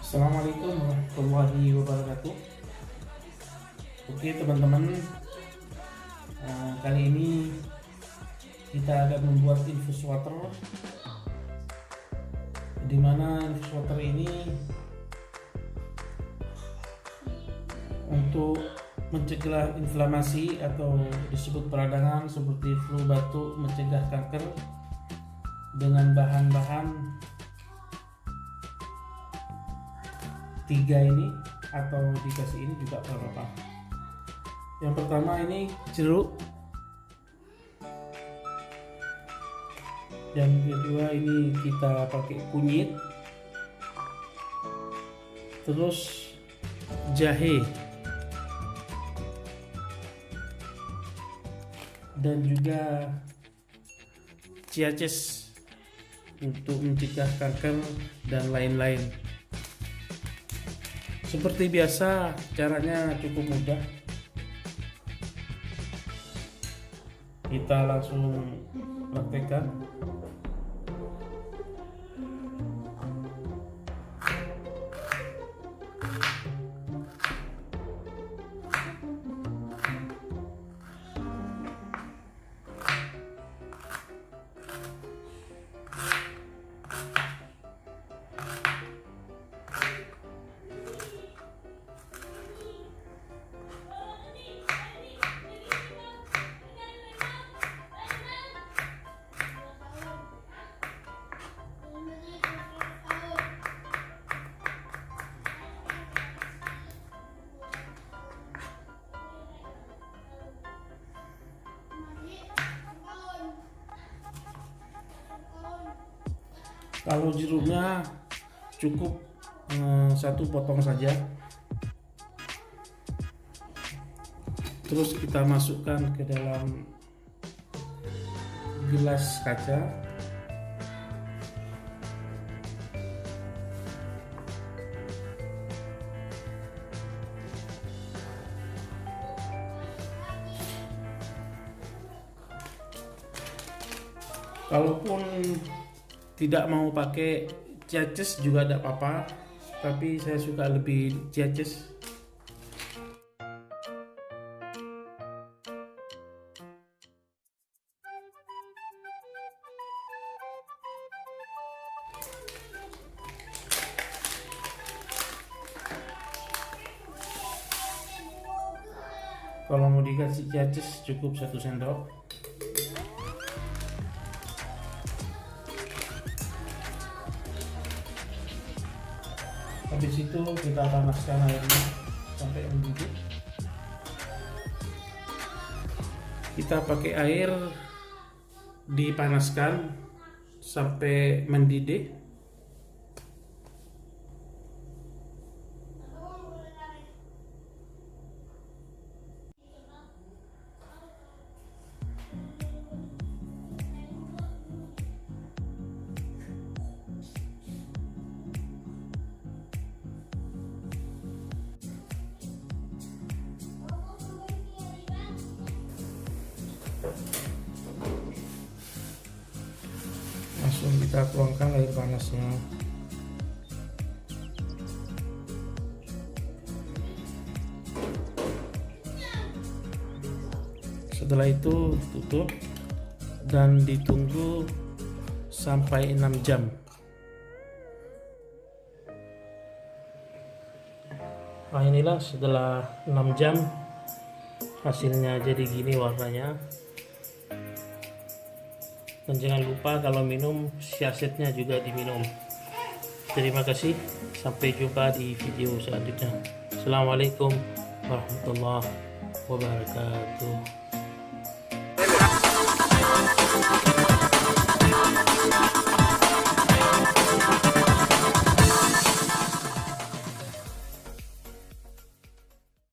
Assalamualaikum warahmatullahi wabarakatuh. Oke teman-teman, kali ini kita akan membuat infus water, di mana infus water ini untuk mencegah inflamasi atau disebut peradangan seperti flu, batuk, mencegah kanker dengan bahan-bahan 3 ini atau dikasih ini juga apa-apa. Yang pertama ini jeruk, yang kedua ini kita pakai kunyit, terus jahe, dan juga ciaces untuk mencegah kanker dan lain-lain. Seperti biasa, caranya cukup mudah. Kita langsung praktekkan. Kalau jeruknya cukup 1 potong saja. Terus kita masukkan ke dalam gelas kaca. Kalaupun tidak mau pakai ciaces juga tidak apa-apa, tapi saya suka lebih ciaces. Kalau mau dikasih ciaces cukup 1 sendok. Habis itu kita panaskan airnya sampai mendidih. Kita pakai air dipanaskan sampai mendidih. Langsung kita tuangkan air panasnya. Setelah itu tutup dan ditunggu sampai 6 jam. Nah, inilah setelah 6 jam hasilnya jadi gini warnanya. Dan jangan lupa kalau minum siasatnya juga diminum. Terima kasih, sampai jumpa di video selanjutnya. Assalamualaikum warahmatullahi wabarakatuh.